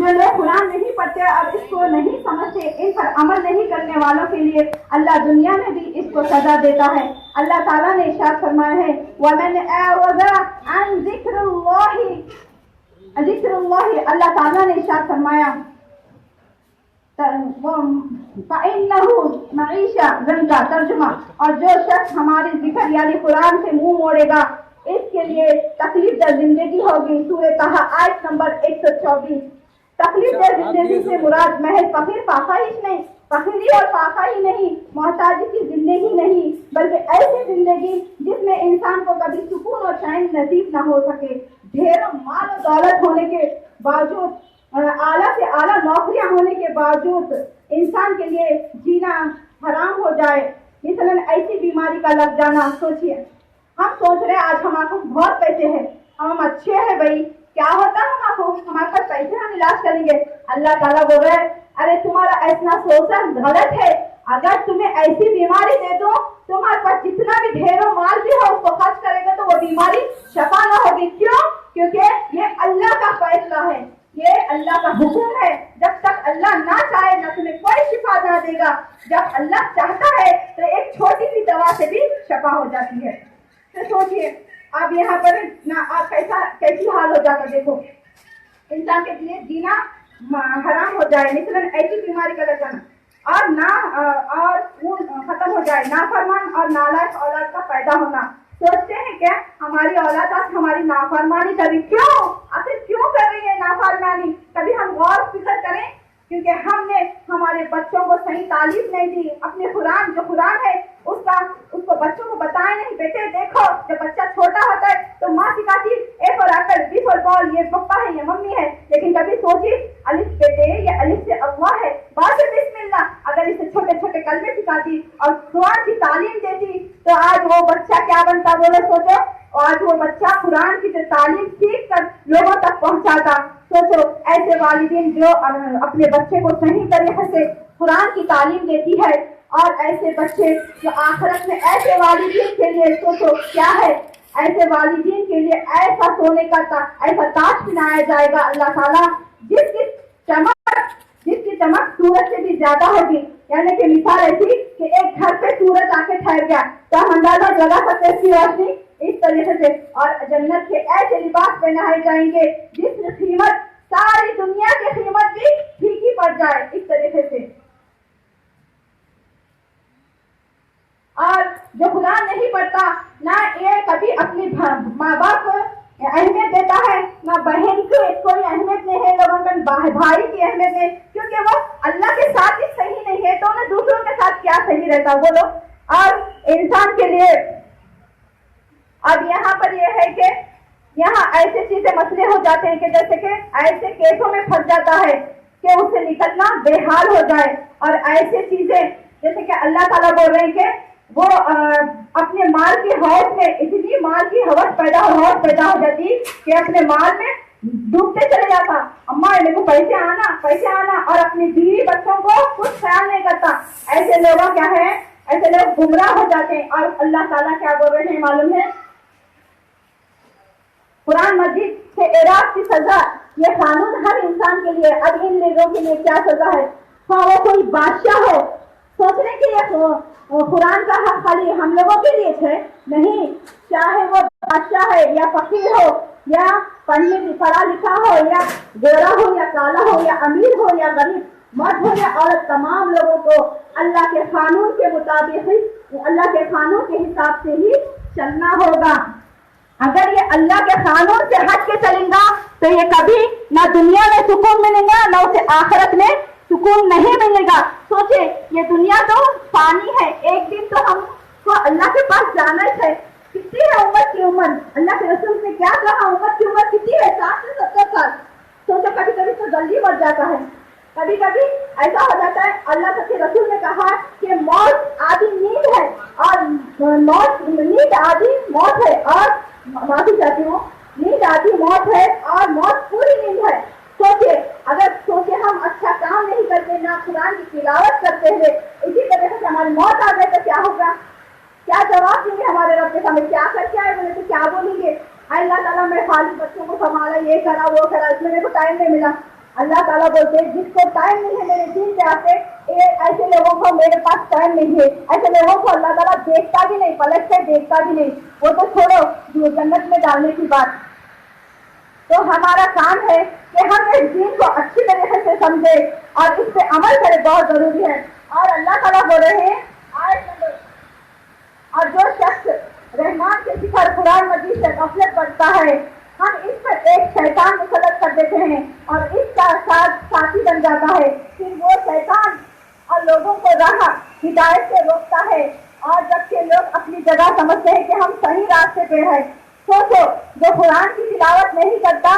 جو لوگ قرآن نہیں پڑھتے اور اس کو نہیں سمجھتے، ان پر عمل نہیں کرنے والوں کے لیے اللہ دنیا میں بھی اس کو سزا دیتا ہے۔ اللہ تعالیٰ نے ارشاد فرمایا ہے وَمَنْ أَعْرَضَ عَنْ ذِكْرِ اللَّهِ، اللہ تعالیٰ نے ارشاد فرمایا فَإِنَّهُ مَعِيشَةٌ ضَنْكَ، ترجمہ، اور جو شخص ہماری ذکر یعنی قرآن سے منہ موڑے گا اس کے لیے تکلیف دہ زندگی ہوگی۔ سورہ طہ آیت نمبر 124۔ تکلیف دہ زندگی سے مراد محض فقیر فاقہ نہیں، فقیری اور فاقہ ہی نہیں، محتاجی کی زندگی نہیں، بلکہ ایسی زندگی جس میں انسان کو کبھی سکون اور چین نصیب نہ ہو سکے، ڈھیروں مال و دولت ہونے کے باوجود، اعلیٰ سے اعلیٰ نوکریاں ہونے کے باوجود انسان کے لیے جینا حرام ہو جائے۔ مثلاً ایسی بیماری کا لگ جانا، سوچئے ہم سوچ رہے ہیں آج ہمارے پاس بہت پیسے ہیں، ہم اچھے ہیں بھائی، کیا ہوتا ہے ہمارے پاس پیسے ہم علاج کریں گے۔ اللہ تعالیٰ بول رہے ہیں ارے تمہارا ایسا سوچنا غلط ہے، اگر تمہیں ایسی بیماری دے دو تمہارے پاس جتنا بھی ڈھیروں مال بھی ہو اس کو خرچ کرے گا تو وہ بیماری شفا نہ ہوگی۔ کیوں؟ کیونکہ یہ اللہ کا فیصلہ ہے، یہ اللہ کا حکم ہے۔ جب تک اللہ نہ چاہے نہ تمہیں کوئی شفا نہ دے گا، جب اللہ چاہتا ہے تو ایک چھوٹی سی دوا سے بھی شفا ہو جاتی ہے۔ تو سوچئے اب یہاں پر آپ کیسی حال ہو جاتا، دیکھو انسان کے لیے جینا حرام ہو جائے، مثلاً ایسی بیماری کا لگ جانا اور خون ختم ہو جائے، نافرمان اور نالائق اولاد کا پیدا ہونا۔ سوچتے ہیں کہ ہماری اولاد آج ہماری نافرمانی کری، کیوں آخر کیوں کر رہی ہے نافرمانی؟ کبھی ہم غور فکر کریں، کیونکہ ہم نے ہمارے بچوں کو صحیح تعلیم نہیں دی، اپنے قرآن جو قرآن ہے اس کو بچوں کو بتائے نہیں۔ بیٹے دیکھو جب بچہ چھوٹا ہوتا ہے تو ماں سکھاتی اے فور ایپل، بی فور بال، یہ پپا ہے یہ ممی ہے، لیکن کبھی سوچی الف بیٹے یہ الف سے اللہ ہے، با سے بسم اللہ، اگر اسے چھوٹے چھوٹے کلمے سکھاتی اور قرآن کی تعلیم دیتی تو آج وہ بچہ کیا بنتا؟ بولے سوچو، آج وہ بچہ قرآن کی تعلیم سیکھ کر لوگوں تک پہنچاتا۔ سوچو ایسے والدین جو اپنے بچے کو صحیح طریقے سے قرآن کی تعلیم دیتی ہے، اور ایسے بچے جو آخرت میں ایسے والدین کے لیے سوچو کیا ہے، ایسے والدین کے لیے ایسا سونے کا ایسا تاج پہنایا جائے گا اللہ تعالیٰ جس کی چمک سورج سے بھی زیادہ ہوگی۔ یعنی کہ مثال ایسی کہ ایک گھر پہ سورج آ کے ٹھہر گیا تو ہم اندازہ لگا سکتے اس کی روشنی اس طریقے سے، اور جنت کے ایسے لباس پہنائے جائیں گے جس کی قیمت ساری دنیا کی قیمت بھی پھیکی پڑ جائے اس طریقے سے۔ اور جو قرآن نہیں پڑھتا نہ یہ کبھی اپنی ماں باپ کو اہمیت دیتا ہے، نہ بہن کی کوئی اہمیت نہیں ہے، لوگوں کا بھائی کی اہمیت نہیں، کیونکہ وہ اللہ کے ساتھ ہی صحیح نہیں ہے تو انہیں دوسروں کے ساتھ کیا صحیح رہتا بولو۔ اور انسان کے لیے اب یہاں پر یہ ہے کہ یہاں ایسے چیزیں مسئلے ہو جاتے ہیں کہ جیسے کہ ایسے کیسوں میں پھنس جاتا ہے کہ اس سے نکلنا بے حال ہو جائے، اور ایسے چیزیں جیسے کہ اللہ تعالیٰ بول رہے ہیں کہ وہ اپنے مال کی حوث میں اتنی مال کی حوث پیدا ہو جاتی کہ اپنے مال میں ڈوبتے چلے جاتا، اماں میرے کو پیسے آنا، اور اپنی بیوی بچوں کو کچھ خیال نہیں کرتا۔ ایسے لوگوں کیا ہے، ایسے لوگ گمراہ ہو جاتے ہیں۔ اور اللہ تعالیٰ کیا بول رہے ہیں معلوم ہے؟ قرآن مجید سے اعراض کی سزا، یہ قانون ہر انسان کے لیے۔ اب ان لوگوں کے لیے کیا سزا ہے؟ ہاں وہ کوئی بادشاہ ہو، سوچنے کے لیے قرآن کا حق خالی ہم لوگوں کے لیے ہے نہیں، چاہے وہ بادشاہ ہے یا فقیر ہو یا پڑھا لکھا ہو یا گورا ہو یا کالا ہو یا امیر ہو یا غریب، مرد ہو یا عورت، تمام لوگوں کو اللہ کے قانون کے مطابق، اللہ کے قانون کے حساب سے ہی چلنا ہوگا۔ اگر یہ اللہ کے قانون سے ہٹ کے چلیں گا تو یہ کبھی نہ دنیا میں سکون ملے گا نہ اسے آخرت میں سکون نہیں ملے گا۔ سوچے یہ دنیا تو فانی ہے، ایک دن تو ہم کو اللہ کے پاس جانا ہے۔ کتنی ہے عمر کی عمر؟ اللہ کے رسول نے کیا کہا؟ عمر کی عمر کتنی ہے؟ 60 سے 70 سال۔ سوچو کبھی کبھی تو جلدی مر جاتا ہے، کبھی کبھی ایسا ہو جاتا ہے۔ اللہ کے رسول نے کہا کہ موت آدھی نیند ہے، اور نیند آدھی موت ہے، اور معافی چاہتی ہوں، نیند آدھی موت ہے اور موت پوری نیند ہے۔ سوچے ہم اچھا کام نہیں کرتے، نہ قرآن کی تلاوت کرتے ہوئے اسی طرح سے ہماری موت آ گئے تو کیا ہوگا؟ کیا جواب دیں گے ہمارے رب کے سامنے؟ کیا کر کے آئے بولے تو کیا بولیں گے؟ اللہ تعالیٰ میں خالی بچوں کو سنبھالا، یہ کرا وہ کرا، اس میں میرے کو ٹائم نہیں ملا۔ اللہ تعالیٰ بولتے ہیں جس کو ٹائم نہیں ہے میرے دین کے آتے ایسے لوگوں کو میرے پاس ٹائم نہیں ہے، ایسے لوگوں کو اللہ تعالیٰ دیکھتا بھی نہیں، پلٹ سے دیکھتا بھی نہیں، وہ تو چھوڑو جو جنت میں ڈالنے کی بات۔ تو ہمارا کام ہے کہ ہم اس دین کو اچھی طریقے سے سمجھے اور اس پہ عمل کرے، بہت ضروری ہے۔ اور اللہ تعالیٰ بول رہے ہیں اور جو شخص رحمان کے ذکر قرآن مجید سے غفلت کرتا ہے، ہم اس پر ایک شیطان مسلط کر دیتے ہیں اور اس کا ساتھی بن جاتا ہے، پھر وہ شیطان اور لوگوں کو راہ ہدایت سے روکتا ہے، اور جبکہ لوگ اپنی جگہ سمجھتے ہیں کہ ہم صحیح راستے پہ ہیں۔ سوچو جو قرآن کی تلاوت نہیں کرتا،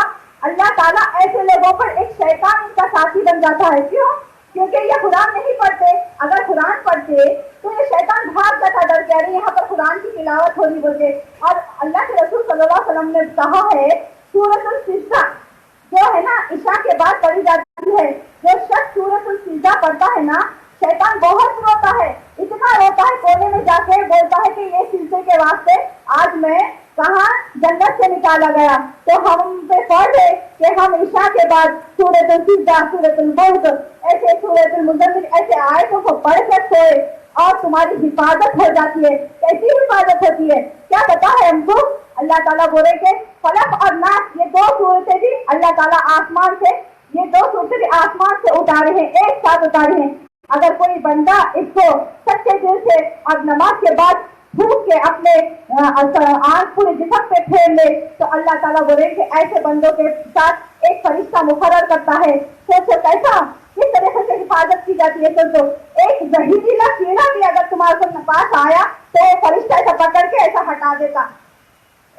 اللہ تعالیٰ ایسے لوگوں پر ایک شیطان ان کا ساتھی بن جاتا ہے۔ کیوں؟ کیونکہ یہ قرآن نہیں پڑھتے، اگر قرآن پڑھتے تو یہ شیطان بھاگ جاتا ڈر کے، یہاں پر قرآن کی تلاوت ہو رہی بولتے۔ اور اللہ کے رسول صلی اللہ علیہ وسلم نے کہا ہے سورۃ السجدہ جو ہے نا عشاء کے بعد پڑھی جاتی ہے، جو شخص سورۃ السجدہ پڑھتا ہے نا، شیطان بہت روتا ہے، اتنا روتا ہے کونے میں جا کے بولتا ہے کہ یہ سلسلے کے واسطے آج میں کہاں جنت سے نکالا گیا۔ تو ہم پہ فرض ہے کہ ہم عشاء کے بعد سورۃ السجدہ، سورۃ الملک، ایسے سورۃ المزمل ایسے آیتوں کو پڑھ کر سوئے اور تمہاری حفاظت ہو جاتی ہے۔ کیسی حفاظت ہوتی ہے کیا پتا ہے ہم کو؟ اللہ تعالیٰ بولے کہ فلق اور ناس یہ دو صورتیں بھی اللہ تعالیٰ آسمان سے، یہ دو صورتیں بھی آسمان سے اتارے ہیں، ایک ساتھ اتارے ہیں۔ اگر کوئی بندہ اس کو سچے دل سے اور نماز کے بعد پھونک کے اپنے آنکھ پورے جسم پہ پھیر لے تو اللہ تعالیٰ بولے کہ ایسے بندوں کے ساتھ ایک فرشتہ مقرر کرتا ہے۔ سوچو کیسا، کس طریقے سے حفاظت کی جاتی ہے۔ سوچو ایک زہریلا کیڑا بھی اگر تمہارے پاس آیا تو فرشتہ ایسا پکڑ کے ایسا ہٹا دیتا،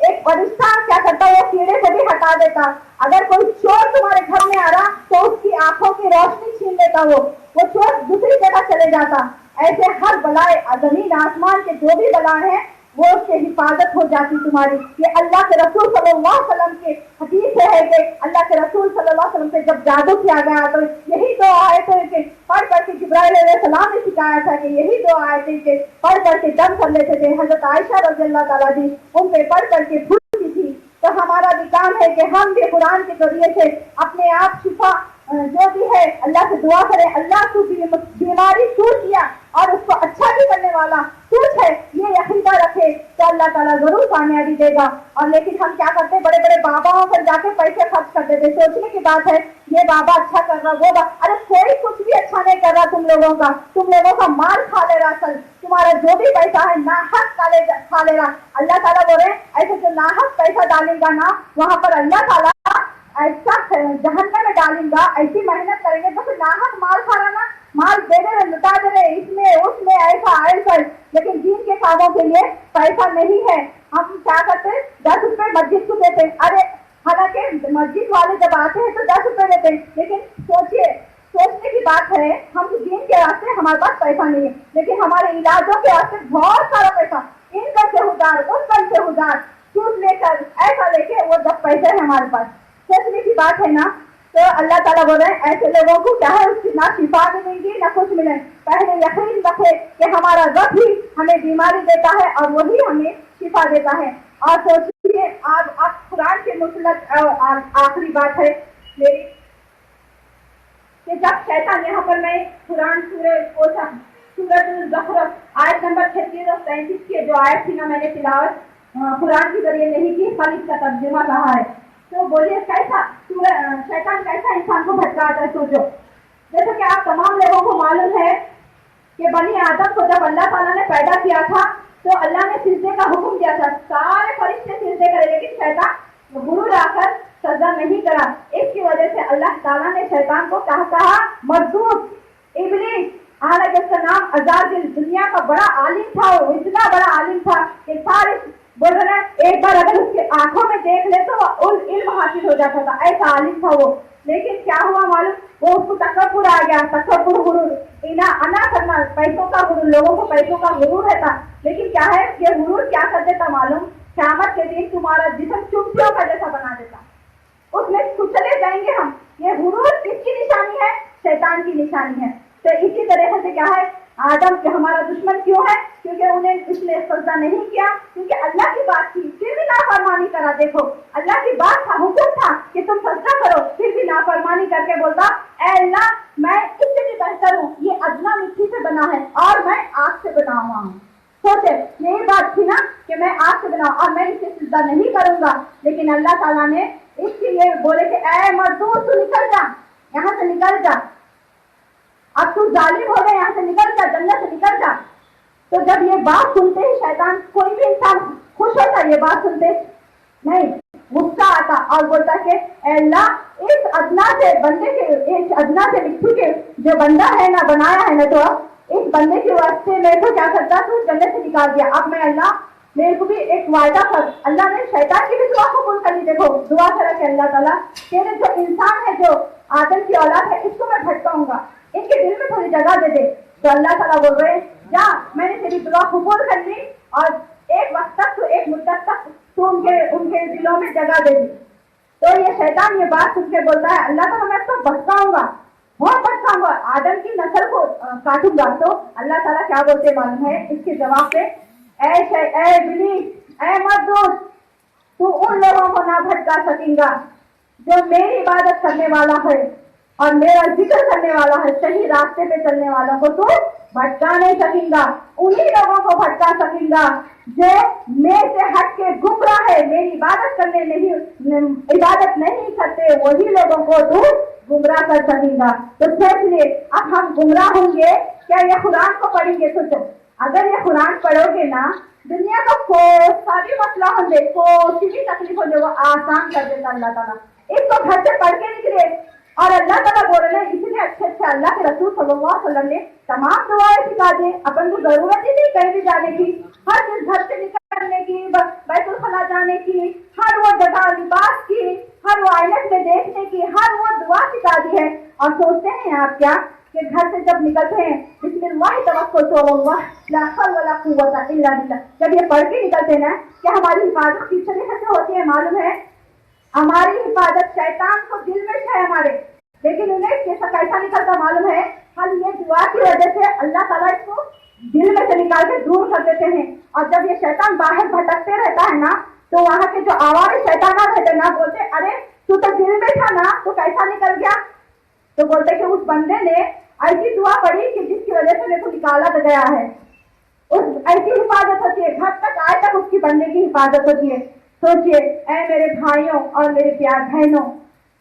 ایک فرشتہ کیا کرتا ہے وہ کیڑے کو بھی ہٹا دیتا۔ اگر کوئی چور تمہارے گھر میں آ رہا تو اس کی آنکھوں کی روشنی چھین لیتا، وہ چور دوسری جگہ چلے جاتا۔ ایسے ہر بلائے زمین آسمان کے جو بھی بلائے ہیں وہ اس سے حفاظت ہو جاتی تمہاری۔ یہ اللہ کے رسول صلی اللہ علیہ وسلم کی حدیث ہے کہ اللہ کے رسول صلی اللہ علیہ وسلم سے جب جادو کیا گیا تو یہی دو آیتیں کہ پڑھ کر کے جبرائیل علیہ السلام نے سکھایا تھا کہ یہی دو آیتیں کہ پڑھ کر کے دم کر لیتے تھے۔ حضرت عائشہ رضی اللہ تعالیٰ عنہا ان پہ پڑھ کر کے پھولتی تھی۔ تو ہمارا بھی کام ہے کہ ہم بھی قرآن کے ذریعے سے اپنے آپ شفا جو بھی ہے اللہ سے دعا کریں، اللہ کو بیماری دور کیا اور اس کو اچھا بھی کرنے والا کچھ ہے، یہ عقیدہ رکھے تو اللہ تعالیٰ ضرور کامیابی دے گا۔ اور لیکن ہم کیا کرتے ہیں، بڑے بڑے باباؤں پر جا کے پیسے خرچ کر دیتے، سوچنے کی بات ہے یہ بابا اچھا کر رہا، وہ ارے کوئی کچھ بھی اچھا نہیں کر رہا، تم لوگوں کا مال کھا لے رہا، اصل تمہارا جو بھی پیسہ ہے ناحق کھا لے رہا۔ اللہ تعالیٰ بول رہے ایسے جو ناحق پیسہ ڈالے گا نا وہاں پر اللہ تعالیٰ ایسا جہنم میں ڈالیں گا، ایسی محنت کریں گے تو پھر ناحق مال کھا رہا نا، مال دے دے رہے، لٹا دے رہے، اس میں اس میں ایسا لیکن دین کے کاموں کے لیے پیسہ نہیں ہے۔ ہم کیا کرتے ہیں 10 روپے مسجد کو دیتے ہیں، ارے حالانکہ مسجد والے جب آتے ہیں تو 10 روپے دیتے ہیں، لیکن سوچنے کی بات ہے ہم دین کے راستے ہمارے پاس پیسہ نہیں ہے، لیکن ہمارے علاجوں کے راستے بہت سارا پیسہ ان کا سے ادھار اس کا سے ادھار سود لے کر ایسا لے کے وہ 10 پیسے ہیں ہمارے پاس، سوچنے کی بات ہے نا۔ تو اللہ تعالیٰ بول رہے ہیں ایسے لوگوں کو کیا ہے اس کی نہ شفا ملے گی نہ کچھ ملے۔ پہلے یقین رکھے کہ ہمارا رب ہی ہمیں بیماری دیتا ہے اور وہی ہمیں شفا دیتا ہے۔ اور سوچیے آپ قرآن کے متعلق آخری بات ہے میری کہ جب شیطان یہاں پر میں قرآن سورۃ الزخرف آیت نمبر 36 اور 37 کی جو آیت تھی نا میں نے تلاوت قرآن کے ذریعے نہیں کی، خالی اس کا ترجمہ کہا ہے۔ تو بولیے کیسا شیطان کیسا انسان کو بھٹکاتا ہے۔ سوچو جیسا کہ آپ تمام لوگوں کو معلوم ہے کہ بنی آدم کو جب اللہ تعالیٰ نے پیدا کیا تھا تو اللہ نے سجدے کا حکم دیا تھا، سارے فرشتے سجدے کرے، لیکن شیطان غرور آ کر سجدہ نہیں کرا۔ اس کی وجہ سے اللہ تعالیٰ نے شیطان کو کہا مردود، ابلیس، حالانکہ اس کا نام عزازل، دنیا کا بڑا عالم تھا، وہ اتنا بڑا عالم تھا کہ سارے بول رہے ہیں ایک بار اگر اس کی آنکھوں میں دیکھ لے تو وہ علم حاصل ہو جاتا تھا، ایسا عالم تھا وہ۔ لیکن کیا ہوا معلوم، وہ اس کو تکبر آ گیا، تکبر غرور، انا کرنا، پیسوں کا غرور، لوگوں کو پیسوں کا غرور رہتا۔ لیکن کیا ہے یہ غرور کیا کر دیتا معلوم، قیامت کے دن تمہارا جسم چمٹیوں کا جیسا بنا دیتا، اس میں کچلے جائیں گے ہم۔ یہ غرور کس کی نشانی ہے؟ شیطان کی نشانی ہے۔ تو اسی طریقے سے کیا ہے آدم کہ ہمارا دشمن کیوں ہے؟ کیونکہ انہیں اس نے سجدہ نہیں کیا، کیونکہ اللہ کی بات تھی پھر بھی نافرمانی کرا. دیکھو اللہ کی بات تھا، حکم تھا کہ تم سجدہ کرو، پھر بھی نافرمانی کر کے بولتا اے اللہ میں اس سے بھی بہتر ہوں، یہ ادنا مٹی سے بنا ہے اور میں آگ سے بنا ہوا ہوں. سوچے یہی بات تھی نا کہ میں آگ سے بنا اور میں اسے سجدہ نہیں کروں گا، لیکن اللہ تعالیٰ نے اس کے لیے بولے کہ اے مردود تو نکل جا، یہاں سے نکل جا، اب تو ظالم ہو گئے، یہاں سے نکل جا، جنت سے نکل جا. تو جب یہ بات سنتے ہی شیطان، کوئی بھی انسان خوش ہوتا یہ بات سنتے نہیں، غصہ آتا اور بولتا کہ اے اللہ اس ادنا سے بندے کے، اس ادنا سے مٹی کے جو بندہ ہے نا بنایا ہے نا، تو اس بندے کے واسطے میں تو کیا کرتا تو جنت سے نکال دیا. اب میں اللہ میرے کو بھی ایک وعدہ کر. اللہ نے شیطان کی بھی دعا قبول کر لی. دیکھو دعا کرا کہ اللہ تعالیٰ تیرے جو انسان ہے، جو آدم کی اولاد ہے، اس کو میں بھٹکاؤں گا، ان کے دل میں تھوڑی جگہ دے دے. تو اللہ تعالیٰ بول رہے جا میں نے تیری دعا قبول کر لی اور ایک وقت تک تو ایک مدت تک تو ان کے دلوں میں جگہ دے دی. تو یہ شیطان یہ بات سن کے بولتا ہے اللہ تعالیٰ میں تو بھٹکاؤں گا، بہت بھٹکاؤں گا، آدم کی نسل کو کاٹوں گا. تو اللہ تعالیٰ کیا بولتے معلوم ہے اس کے جواب پہ؟ اے ابلیس، اے مردود، تو ان لوگوں کو نہ بھٹکا سکیں گا جو میری عبادت کرنے والا ہے اور میرا ذکر کرنے والا ہے، صحیح راستے پہ چلنے والوں کو تو بھٹکا نہیں سکیں گا. انہی لوگوں کو بھٹکا سکیں گا جو میرے سے ہٹ کے گمراہ ہے، میری عبادت نہیں کرتے، وہی لوگوں کو تو گمراہ کر سکیں گا. تو سوچ لے اب ہم گمراہ ہوں گے کیا یہ قرآن کو پڑھیں گے؟ سوچو اگر یہ قرآن پڑھو گے نا، دنیا کا کوئی سا بھی مسئلہ ہو جائے، کوئی بھی تکلیف ہو جائے، وہ آسان کر دیتا اللہ تعالیٰ. اس کو گھر سے پڑھ کے نکلے اور اللہ تعالیٰ بول رہے ہیں اتنے اچھے اللہ کے رسول صلی اللہ علیہ وسلم نے تمام دعائیں سکھا دیں. اپن کو ضرورت ہی نہیں کہیں بھی جانے کی، ہر چیز گھر سے نکلنے کی، بیت الخلا جانے کی، ہر وہ جگہ لباس کی، ہر وہ عینت میں دیکھنے کی، ہر وہ دعا سکھا دی ہے. اور سوچتے ہیں آپ کیا کہ گھر سے جب نکلتے ہیں بسم اللہ توکلت علی اللہ لا حول ولا قوت الا باللہ، جب یہ پڑھ کے نکلتے ہیں نا کہ ہماری حفاظت کس طریقے سے ہوتی ہے معلوم ہے؟ ہماری حفاظت شیطان کو دل میں ہے ہمارے، لیکن انہیں کیسا نکلتا معلوم ہے؟ ہم یہ دعا کی وجہ سے اللہ تعالیٰ اس کو دل میں سے نکال کے دور کر دیتے ہیں. اور جب یہ شیطان باہر بھٹکتے رہتا ہے نا، تو وہاں کے جو آوارے شیطانات رہتے نا بولتے ارے تو دل میں تھا نا، تو کیسا نکل گیا؟ تو بولتے کہ اس بندے نے ایسی دعا پڑھی کہ جس کی وجہ سے میرے کو نکالا گیا ہے. ایسی حفاظت ہوتی ہے، گھر تک آئے تک اس کی بندے کی حفاظت ہوتی ہے. سوچئے اے میرے بھائیوں اور میرے پیار بہنوں،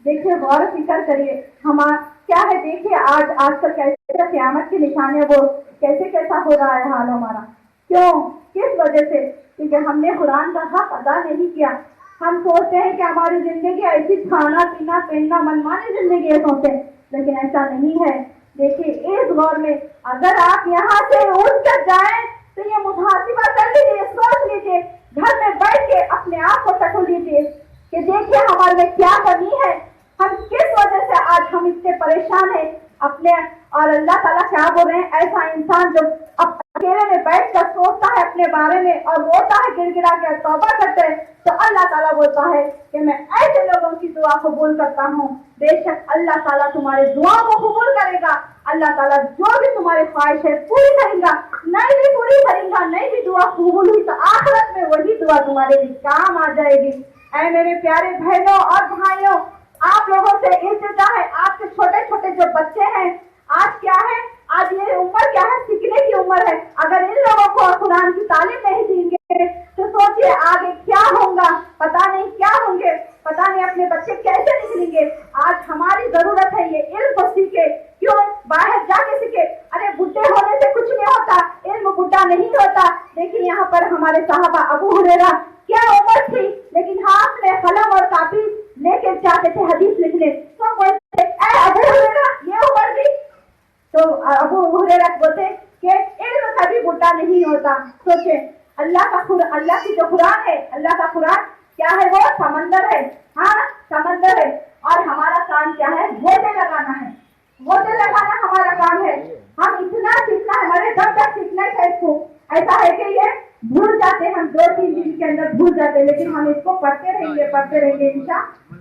دیکھیے غور و فکر کریے ہمارا کیا ہے. دیکھیے آج کل کیسے قیامت کی نشانیاں وہ کیسا ہو رہا ہے حال ہمارا. کیوں؟ کس وجہ سے؟ کیونکہ ہم نے قرآن کا حق ادا نہیں کیا. ہم سوچتے ہیں کہ ہماری زندگی ایسی کھانا پینا پہننا منمانی زندگی ہے سوچتے ہیں، لیکن ایسا نہیں ہے. دیکھیے اس دور میں اگر آپ یہاں سے اٹھ کر جائیں تو یہ محاسبہ کر لیجیے، سوچ لیجیے، گھر میں بیٹھ کے اپنے آپ کو ٹٹو لیجیے کہ دیکھیے ہمارے میں کیا کمی ہے، ہم کس وجہ سے آج ہم اس سے پریشان ہیں اپنے. اور اللہ تعالیٰ کیا بول رہے ہیں؟ ایسا انسان جو اکیلے میں بیٹھ کر سوچتا ہے اپنے بارے میں اور روتا ہے گر گرا کے توبہ کرتے ہیں، تو اللہ تعالیٰ بولتا ہے کہ میں ایسے لوگوں کی دعا قبول کرتا ہوں. بے شک اللہ تعالیٰ تمہارے دعا کو قبول کرے گا. اللہ تعالیٰ جو بھی تمہاری خواہش ہے پوری کرے گا، نہیں بھی پوری کرے گا، نہیں بھی دعا قبول ہوئی تو آخرت میں وہی دعا تمہارے لیے کام آ جائے گی. اے میرے پیارے بہنوں اور بھائیوں، آپ لوگوں سے التجا ہے، آپ کے چھوٹے چھوٹے جو بچے ہیں، آج کیا ہے؟ آج یہ عمر کیا ہے؟ سیکھنے کی عمر ہے. اگر ان لوگوں کو قرآن کی تعلیم نہیں دیں گے تو سوچئے آگے کیا ہوگا، پتا نہیں کیا ہوں گے، پتا نہیں اپنے بچے کیسے نکلیں گے. آج ہماری ضرورت ہے یہ علم کو سیکھے. کیوں؟ باہر جا کے سیکھے. ارے بڈھے ہونے سے کچھ نہیں ہوتا، علم بڈھا نہیں ہوتا. لیکن یہاں پر ہمارے صحابہ ابو ہریرہ کیا عمر تھی لیکن ہاتھ میں قلم اور کاپی لے کے جاتے تھے حدیث لکھنے. تو بولتے اے ابو ہریرہ یہ عمر بھی؟ تو ابو ہریرہ بولتے کہ علم کبھی بڈھا نہیں ہوتا. سوچے اللہ کی جو قرآن ہے، اللہ کا قرآن کیا ہے؟ وہ سمندر ہے. ہاں سمندر ہے. اور ہمارا کام کیا ہے؟ گوتے لگانا ہے. گوتے لگانا ہمارا کام ہے. ہم اتنا سیکھنا ہے، ہمارے دم تک سیکھنا ہے. اس کو ایسا ہے کہ یہ بھول جاتے، ہم 2-3 دن کے اندر بھول جاتے، لیکن ہم اس کو پڑھتے رہیں گے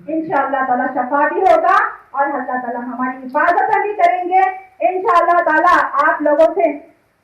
انشاء اللہ تعالیٰ شفا بھی ہوگا اور اللہ تعالیٰ ہماری حفاظت بھی کریں گے. انشاء اللہ تعالیٰ آپ لوگوں سے